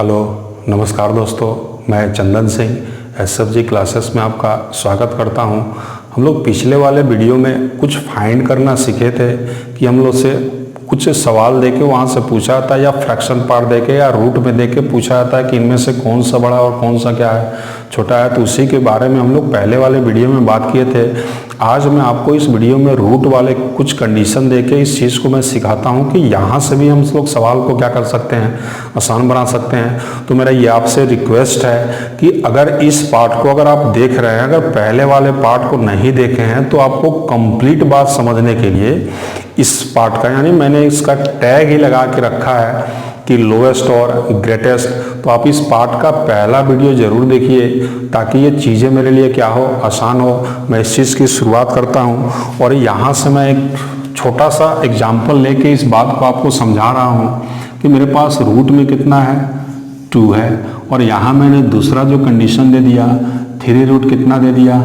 Hello, नमस्कार दोस्तों। मैं चंदन सिंह एसएफजी क्लासेस में आपका स्वागत करता हूं। हम लोग पिछले वाले वीडियो में कुछ फाइंड करना सीखे थे कि हम लोग से कुछ सवाल देके वहां से पूछा था या फ्रैक्शन पार्ट देके या रूट में देके पूछा था कि इनमें से कौन सा बड़ा और कौन सा क्या है छोटा है। तो उसी के बारे में हम लोग पहले वाले वीडियो में बात किए थे। आज मैं आपको इस वीडियो में रूट वाले कुछ कंडीशन देके इस चीज़ को मैं सिखाता हूं कि यहाँ से भी हम लोग सवाल को क्या कर सकते हैं, आसान बना सकते हैं। तो मेरा ये आपसे रिक्वेस्ट है कि अगर इस पार्ट को अगर आप देख रहे हैं, अगर पहले वाले पार्ट को नहीं देखे हैं, तो आपको कंप्लीट बात समझने के लिए इस पार्ट का, यानी मैंने इसका टैग ही लगा के रखा है कि लोएस्ट और ग्रेटेस्ट, तो आप इस पार्ट का पहला वीडियो जरूर देखिए ताकि ये चीज़ें मेरे लिए क्या हो, आसान हो। मैं इस चीज़ की शुरुआत करता हूँ और यहाँ से मैं एक छोटा सा एग्जाम्पल लेके इस बात को आपको समझा रहा हूँ कि मेरे पास रूट में कितना है, 2 है, और यहाँ मैंने दूसरा जो कंडीशन दे दिया 3 रूट कितना दे दिया,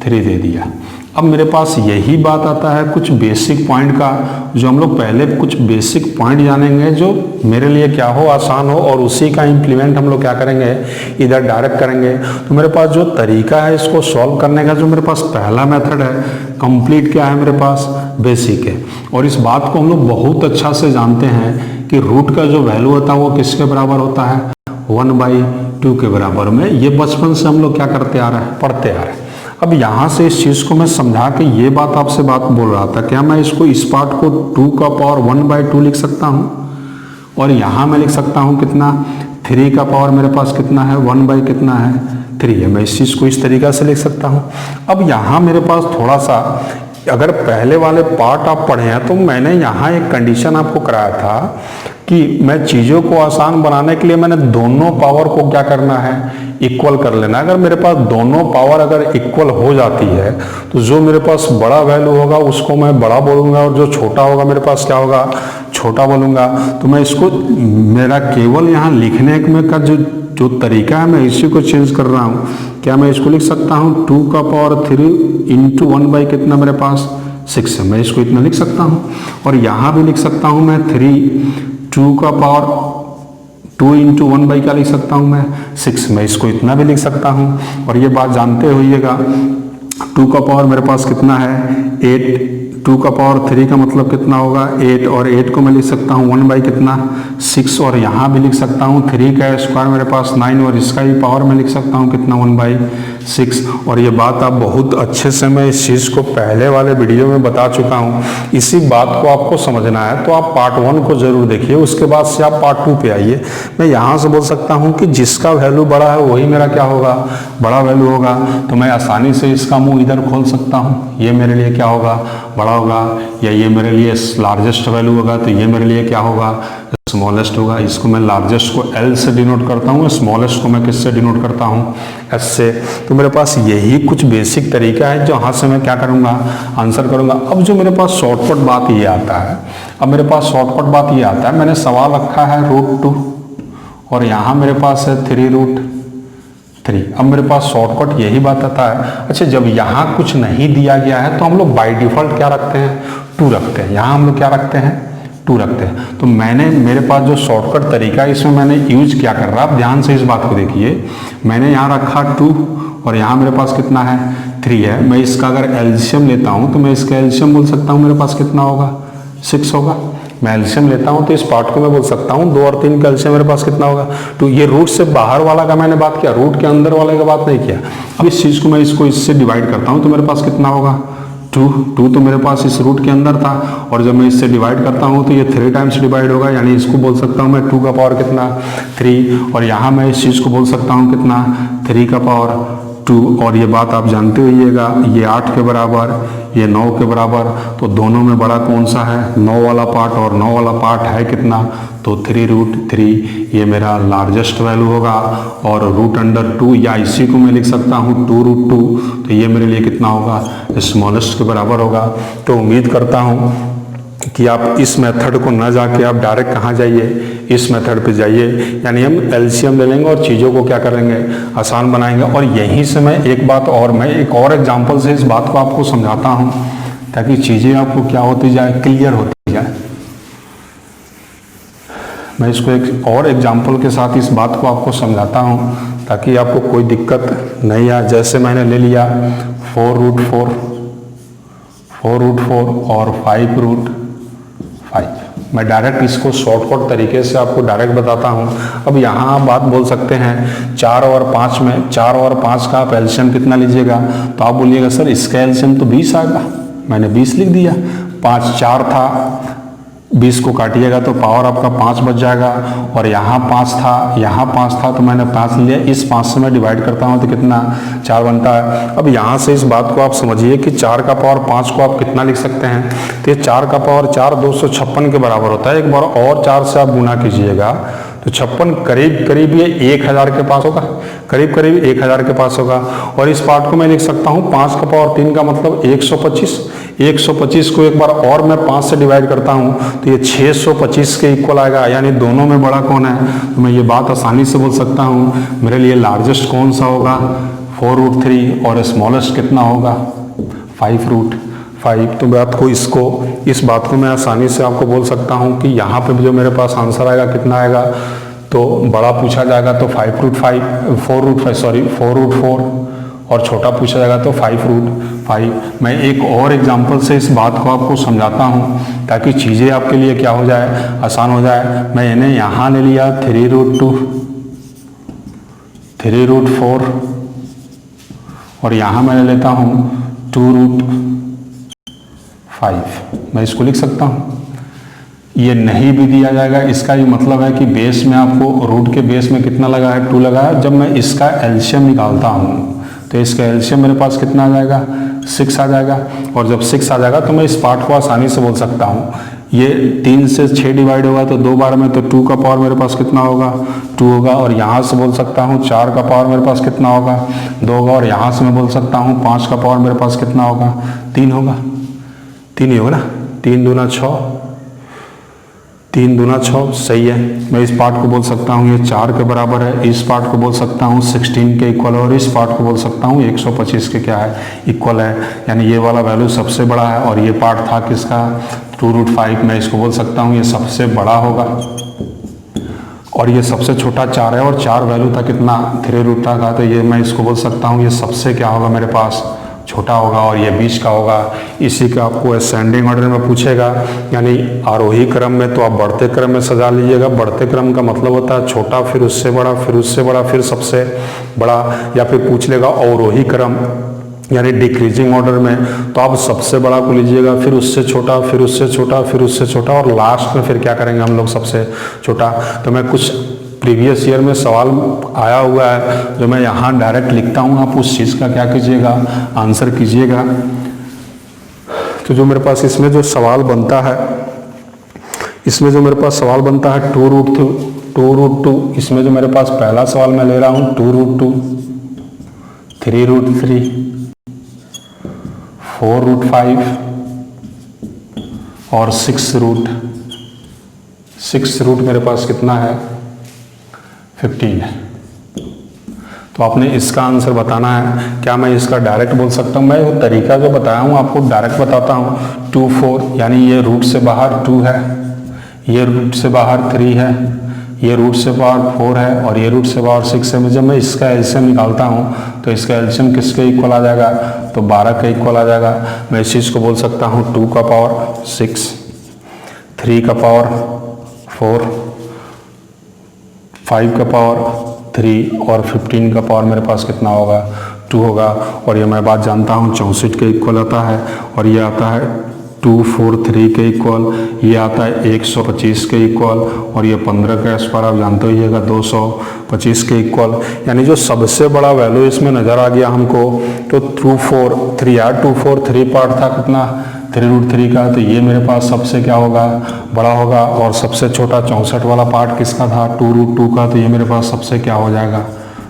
3 दे दिया। अब मेरे पास यही बात आता है कुछ बेसिक पॉइंट का, जो हम लोग पहले कुछ बेसिक पॉइंट जानेंगे जो मेरे लिए क्या हो, आसान हो, और उसी का इम्प्लीमेंट हम लोग क्या करेंगे, इधर डायरेक्ट करेंगे। तो मेरे पास जो तरीका है इसको सॉल्व करने का, जो मेरे पास पहला मेथड है, कंप्लीट क्या है मेरे पास, बेसिक है। और इस बात को हम लोग बहुत अच्छा से जानते हैं कि रूट का जो वैल्यू होता है वो किसके बराबर होता है, 1/2 के बराबर में। ये बचपन से हम लोग क्या करते आ रहे हैं, पढ़ते आ रहे हैं। अब यहाँ से इस चीज़ को मैं समझा के ये बात आपसे बात बोल रहा था, क्या मैं इसको इस पार्ट को 2 का पावर 1/2 लिख सकता हूँ, और यहाँ मैं लिख सकता हूँ कितना, 3 का पावर मेरे पास कितना है, 1 कितना है, 3 है। मैं इस चीज़ को इस तरीक़ा से लिख सकता हूँ। अब यहाँ मेरे पास थोड़ा सा, अगर पहले वाले पार्ट आप पढ़े हैं तो मैंने यहाँ एक कंडीशन आपको कराया था कि मैं चीज़ों को आसान बनाने के लिए मैंने दोनों पावर को क्या करना है, इक्वल कर लेना। अगर मेरे पास दोनों पावर अगर इक्वल हो जाती है तो जो मेरे पास बड़ा वैल्यू होगा उसको मैं बड़ा बोलूँगा, और जो छोटा होगा मेरे पास क्या होगा, छोटा बोलूँगा। तो मैं इसको, मेरा केवल यहाँ लिखने में का जो तरीका है मैं इसी को चेंज कर रहा हूँ। क्या मैं इसको लिख सकता हूँ 2 का पावर 3 इंटू 1 कितना मेरे पास, 6 है। मैं इसको इतना लिख सकता हूँ। और यहाँ भी लिख सकता हूँ मैं 2 का पावर 2 इंटू 1 क्या लिख सकता हूँ मैं, 6। मैं इसको इतना भी लिख सकता हूँ। और ये बात जानते होइएगा 2 का पावर मेरे पास कितना है, 8। 2 का पावर 3 का मतलब कितना होगा, 8, और 8 को मैं लिख सकता हूँ 1 कितना, 6। और यहाँ भी लिख सकता हूँ 3 का स्क्वायर मेरे पास 9, और इसका भी पावर मैं लिख सकता हूँ कितना, 1/6। और ये बात आप बहुत अच्छे से, मैं इस चीज़ को पहले वाले वीडियो में बता चुका हूँ। इसी बात को आपको समझना है तो आप पार्ट 1 को जरूर देखिए, उसके बाद से आप पार्ट 2 पे आइए। मैं यहाँ से बोल सकता हूँ कि जिसका वैल्यू बड़ा है वही मेरा क्या होगा, बड़ा वैल्यू होगा। तो मैं आसानी से इसका मुंह इधर खोल सकता हूँ, ये मेरे लिए क्या होगा, बड़ा होगा, या ये मेरे लिए लार्जेस्ट वैल्यू होगा तो ये मेरे लिए क्या होगा, स्मॉलेस्ट होगा। इसको मैं लार्जेस्ट को L से डिनोट करता हूँ, स्मॉलेस्ट को मैं किससे डिनोट करता हूँ, S से। तो मेरे पास यही कुछ बेसिक तरीका है जहाँ से मैं क्या करूँगा, आंसर करूँगा। अब जो मेरे पास शॉर्टकट बात ये आता है, अब मेरे पास शॉर्टकट बात ये आता है, मैंने सवाल रखा है √2 और यहाँ मेरे पास है 3√3। अब मेरे पास शॉर्टकट यही बात आता है। अच्छा, जब यहाँ कुछ नहीं दिया गया है तो हम लोग बाय डिफॉल्ट क्या रखते हैं, 2 रखते हैं। यहाँ हम लोग क्या रखते हैं, 2 रखते हैं। तो मेरे पास जो शॉर्टकट तरीका है इसमें मैंने यूज क्या कर रहा, आप ध्यान से इस बात को देखिए। मैंने यहाँ रखा 2 और यहाँ मेरे पास कितना है, 3 है। मैं इसका अगर एलसीएम लेता हूँ तो मैं इसका एलसीएम बोल सकता हूँ मेरे पास कितना होगा, 6 होगा। मैं एलसीएम लेता हूँ तो इस पार्ट को मैं बोल सकता हूँ 2 और 3 का एलसीएम मेरे पास कितना होगा, 2। ये रूट से बाहर वाला का मैंने बात किया, रूट के अंदर वाले का बात नहीं किया। अब इस चीज़ को मैं इसको इससे डिवाइड करता हूँ तो मेरे पास कितना होगा, 2 तो मेरे पास इस रूट के अंदर था, और जब मैं इससे डिवाइड करता हूँ तो ये 3 टाइम्स डिवाइड होगा, यानी इसको बोल सकता हूँ मैं 2 का पावर कितना, 3। और यहाँ मैं इस चीज़ को बोल सकता हूँ कितना, 3 का पावर 2। और ये बात आप जानते होइएगा, ये 8 के बराबर, ये 9 के बराबर। तो दोनों में बड़ा कौन सा है, 9 वाला पार्ट, और 9 वाला पार्ट है कितना, तो 3√3। ये मेरा लार्जेस्ट वैल्यू होगा। और √2, या इसी को मैं लिख सकता हूँ 2√2, तो ये मेरे लिए कितना होगा, स्मॉलेस्ट के बराबर होगा। तो उम्मीद करता हूँ कि आप इस मेथड को ना जाके आप डायरेक्ट कहाँ जाइए, इस मेथड पे जाइए। यानी हम एलसीएम ले लेंगे और चीज़ों को क्या करेंगे, आसान बनाएंगे। और यहीं से मैं एक बात और, मैं एक और एग्जांपल से इस बात को आपको समझाता हूँ ताकि चीज़ें आपको क्या होती जाए, क्लियर होती जाए। मैं इसको एक और एग्जाम्पल के साथ इस बात को आपको समझाता हूँ ताकि आपको कोई दिक्कत नहीं आए। जैसे मैंने ले लिया 4√4 और 5√5। मैं डायरेक्ट इसको शॉर्टकट तरीके से आपको डायरेक्ट बताता हूँ। अब यहाँ आप बात बोल सकते हैं 4 और 5 में, 4 और 5 का आप एलसीएम कितना लीजिएगा, तो आप बोलिएगा सर इसका एलसीएम तो 20 आएगा, मैंने 20 लिख दिया। 5 4 था, 20 को काटिएगा तो पावर आपका 5 बच जाएगा, और यहाँ 5 था, यहाँ 5 था, तो मैंने 5 लिया। इस 5 से मैं डिवाइड करता हूँ तो कितना 4 बनता है। अब यहाँ से इस बात को आप समझिए कि 4 का पावर 5 को आप कितना लिख सकते हैं, तो ये 4 का पावर 4 256 के बराबर होता है। एक बार और 4 से आप गुना कीजिएगा तो 56 करीब करीब ये 1000 के पास होगा, करीब करीब 1000 के पास होगा। और इस पार्ट को मैं लिख सकता हूँ 5 का पावर 3 का मतलब 125। 125 को एक बार और मैं 5 से डिवाइड करता हूँ तो ये 625 के इक्वल आएगा। यानी दोनों में बड़ा कौन है, तो मैं ये बात आसानी से बोल सकता हूँ मेरे लिए लार्जेस्ट कौन सा होगा 4√3 और स्मॉलेस्ट कितना होगा 5√5। तो बात को इस बात को मैं आसानी से आपको बोल सकता हूँ कि यहाँ पे जो मेरे पास आंसर आएगा कितना आएगा, तो बड़ा पूछा जाएगा तो 4√4 और छोटा पूछा जाएगा तो 5√5। मैं एक और एग्जांपल से इस बात को आपको समझाता हूँ ताकि चीज़ें आपके लिए क्या हो जाए, आसान हो जाए। मैं इन्हें यहाँ ले लिया 3√2, 3√4 और यहाँ मैं ले लेता हूँ 2√5। मैं इसको लिख सकता हूँ। ये नहीं भी दिया जाएगा, इसका ये मतलब है कि बेस में आपको रूट के बेस में कितना लगा है 2 लगा है। जब मैं इसका एलसीएम निकालता हूँ तो इसका एलसीएम मेरे पास कितना आ जाएगा 6 आ जाएगा। और जब 6 आ जाएगा तो मैं इस पार्ट को आसानी से बोल सकता हूँ, ये 3 से 6 डिवाइड होगा तो 2 बार में, तो 2 का पावर मेरे पास कितना होगा 2 होगा। और यहाँ से बोल सकता हूँ 4 का पावर मेरे पास कितना होगा 2 होगा। और यहाँ से मैं बोल सकता हूँ 5 का पावर मेरे पास कितना होगा 3 होगा, 3 ही होगा ना, 3 दूना 6, 3 दूना 6 सही है। मैं इस पार्ट को बोल सकता हूँ ये 4 के बराबर है, इस पार्ट को बोल सकता हूँ 16 के इक्वल है, और इस पार्ट को बोल सकता हूँ 125 के क्या है इक्वल है। यानी ये वाला वैल्यू सबसे बड़ा है और ये पार्ट था किसका 2√5। मैं इसको बोल सकता हूँ ये सबसे बड़ा होगा और ये सबसे छोटा 4 है, और 4 वैल्यू था कितना 3√5 का, तो ये मैं इसको बोल सकता हूँ ये सबसे क्या होगा मेरे पास छोटा होगा, और ये बीच का होगा। इसी का आपको असेंडिंग ऑर्डर में पूछेगा, यानी आरोही क्रम में तो आप बढ़ते क्रम में सजा लीजिएगा। बढ़ते क्रम का मतलब होता है छोटा, फिर उससे बड़ा, फिर उससे बड़ा, फिर सबसे बड़ा। या फिर पूछ लेगा अवरोही क्रम यानी डिक्रीजिंग ऑर्डर में, तो आप सबसे बड़ा को लीजिएगा, फिर उससे छोटा, फिर उससे छोटा, फिर उससे छोटा, और लास्ट में फिर क्या करेंगे हम लोग सबसे छोटा। तो मैं कुछ प्रीवियस ईयर में सवाल आया हुआ है जो मैं यहाँ डायरेक्ट लिखता हूँ, आप उस चीज़ का क्या कीजिएगा आंसर कीजिएगा। तो जो मेरे पास इसमें जो सवाल बनता है, इसमें जो मेरे पास सवाल बनता है 2√2, इसमें जो मेरे पास पहला सवाल मैं ले रहा हूँ 2√2, 3√3, 4√5 और 6√। मेरे पास कितना है 15 है। तो आपने इसका आंसर बताना है। क्या मैं इसका डायरेक्ट बोल सकता हूँ? मैं वो तरीका जो बताया हूँ आपको डायरेक्ट बताता हूँ। 2 4 यानी ये रूट से बाहर 2 है, ये रूट से बाहर 3 है, ये रूट से बाहर 4 है और ये रूट से बाहर 6 है। जब मैं इसका एलसीएम निकालता हूँ तो इसका एलसीएम किसके इक्वल आ जाएगा, तो 12 के इक्वल आ जाएगा। मैं इस चीज़ को बोल सकता हूँ 2 का पावर 6, 3 का पावर 4, 5 का पावर 3 और 15 का पावर मेरे पास कितना होगा 2 होगा। और ये मैं बात जानता हूँ 64 के इक्वल आता है, और ये आता है 243 के इक्वल, ये आता है 125 के इक्वल, और ये 15 का इस पर आप जानते होइएगा 225 के इक्वल। यानी जो सबसे बड़ा वैल्यू इसमें नज़र आ गया हमको, तो 243 यार 243 पार्ट था कितना 3√3 का, तो ये मेरे पास सबसे क्या होगा बड़ा होगा। और सबसे छोटा 64 वाला पार्ट किसका था 2√2 का, तो ये मेरे पास सबसे क्या हो जाएगा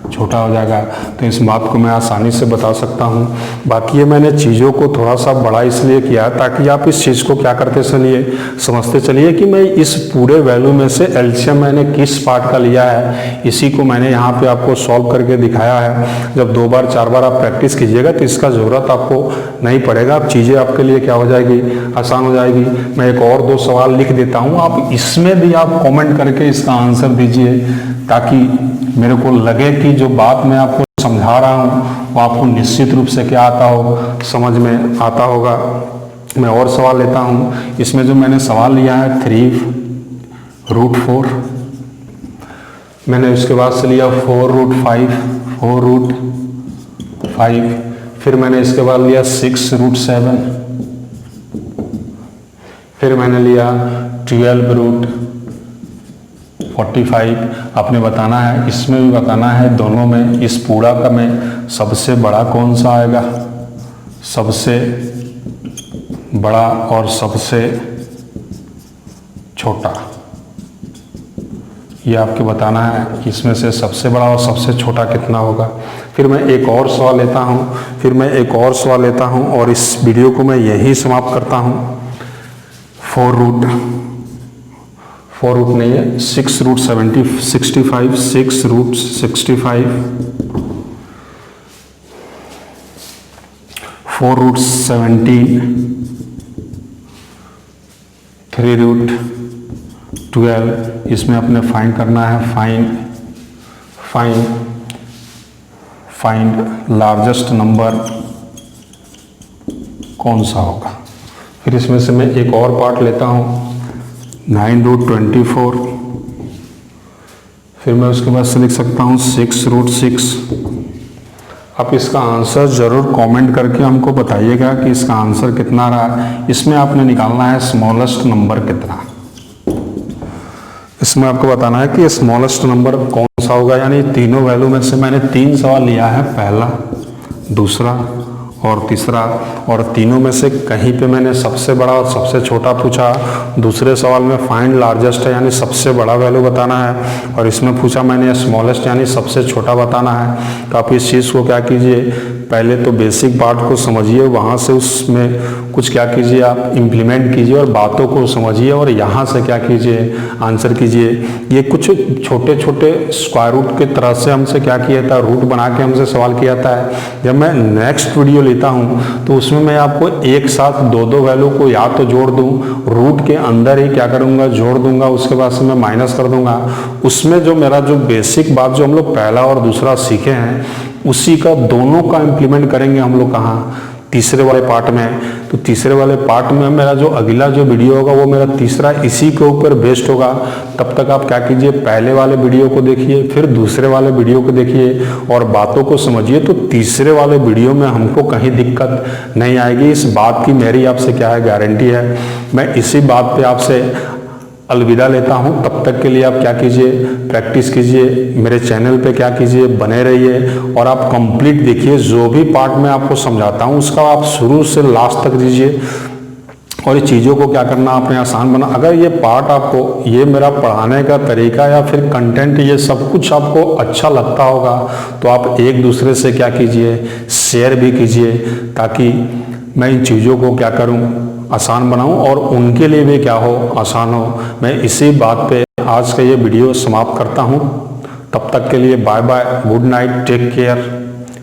छोटा हो जाएगा। तो इस बात को मैं आसानी से बता सकता हूँ। बाकी ये मैंने चीज़ों को थोड़ा सा बड़ा इसलिए किया ताकि आप इस चीज़ को क्या करते चलिए, समझते चलिए कि मैं इस पूरे वैल्यू में से एलसीएम मैंने किस पार्ट का लिया है, इसी को मैंने यहाँ पे आपको सॉल्व करके दिखाया है। जब 2 बार 4 बार आप प्रैक्टिस कीजिएगा तो इसका ज़रूरत आपको नहीं पड़ेगा। अब चीज़ें आपके लिए क्या हो जाएगी, आसान हो जाएगी। मैं एक और 2 सवाल लिख देता हूँ, आप इसमें भी आप कॉमेंट करके इसका आंसर दीजिए ताकि मेरे को लगे कि जो बात मैं आपको समझा रहा हूँ वो आपको निश्चित रूप से क्या आता हो, समझ में आता होगा। मैं और सवाल लेता हूँ। इसमें जो मैंने सवाल लिया है 3√4, मैंने उसके बाद से लिया 4√5, 4√5, फिर मैंने इसके बाद लिया 6√7, फिर मैंने लिया 12√45। आपने बताना है, इसमें भी बताना है, दोनों में, इस पूरा का में सबसे बड़ा कौन सा आएगा, सबसे बड़ा और सबसे छोटा, ये आपको बताना है कि इसमें से सबसे बड़ा और सबसे छोटा कितना होगा। फिर मैं एक और सवाल लेता हूँ, और इस वीडियो को मैं यही समाप्त करता हूँ। 4 नहीं है, 6√65, 6√65, 4√17, 3√12। इसमें अपने फाइंड करना है, फाइंड लार्जेस्ट नंबर कौन सा होगा। फिर इसमें से मैं एक और पार्ट लेता हूँ, 9√24, फिर मैं उसके बाद से लिख सकता हूँ 6√6। आप इसका आंसर ज़रूर कमेंट करके हमको बताइएगा कि इसका आंसर कितना रहा। इसमें आपने निकालना है स्मॉलेस्ट नंबर कितना, इसमें आपको बताना है कि स्मॉलेस्ट नंबर कौन सा होगा। यानी तीनों वैल्यू में से मैंने 3 सवाल लिया है, पहला, दूसरा और तीसरा, और तीनों में से कहीं पे मैंने सबसे बड़ा और सबसे छोटा पूछा। दूसरे सवाल में फाइंड लार्जेस्ट है यानी सबसे बड़ा वैल्यू बताना है, और इसमें पूछा मैंने स्मॉलेस्ट यानी सबसे छोटा बताना है। तो आप इस चीज़ को क्या कीजिए, पहले तो बेसिक पार्ट को समझिए, वहाँ से उसमें कुछ क्या कीजिए, आप इम्प्लीमेंट कीजिए और बातों को समझिए, और यहाँ से क्या कीजिए, आंसर कीजिए। ये कुछ छोटे छोटे स्क्वायर रूट की तरह से हमसे क्या किया था, रूट बना के हमसे सवाल किया था। जब मैं नेक्स्ट वीडियो लेता हूँ तो उसमें मैं आपको एक साथ 2 वैल्यू को या तो जोड़ दूँ, रूट के अंदर ही क्या करूँगा, जोड़ दूंगा, उसके बाद से मैं माइनस कर दूंगा। उसमें जो मेरा जो बेसिक बात जो हम लोग पहला और दूसरा सीखे हैं उसी का दोनों का इम्प्लीमेंट करेंगे हम लोग कहाँ, तीसरे वाले पार्ट में। तो तीसरे वाले पार्ट में मेरा जो अगला जो वीडियो होगा वो मेरा तीसरा इसी के ऊपर बेस्ड होगा। तब तक आप क्या कीजिए, पहले वाले वीडियो को देखिए, फिर दूसरे वाले वीडियो को देखिए और बातों को समझिए। तो तीसरे वाले वीडियो में हमको कहीं दिक्कत नहीं आएगी, इस बात की मेरी आपसे क्या है, गारंटी है। मैं इसी बात पे आपसे अलविदा लेता हूं। तब तक के लिए आप क्या कीजिए, प्रैक्टिस कीजिए, मेरे चैनल पे क्या कीजिए, बने रहिए, और आप कंप्लीट देखिए। जो भी पार्ट मैं आपको समझाता हूं उसका आप शुरू से लास्ट तक दीजिए, और ये चीज़ों को क्या करना आपने आसान बना। अगर ये पार्ट आपको, ये मेरा पढ़ाने का तरीका या फिर कंटेंट, ये सब कुछ आपको अच्छा लगता होगा तो आप एक दूसरे से क्या कीजिए, शेयर भी कीजिए, ताकि मैं इन चीज़ों को क्या करूं, आसान बनाऊं और उनके लिए भी क्या हो, आसान हो। मैं इसी बात पे आज का ये वीडियो समाप्त करता हूं। तब तक के लिए bye bye, good night, take care.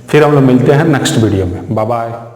फिर हम लोग मिलते हैं नेक्स्ट वीडियो में। Bye bye.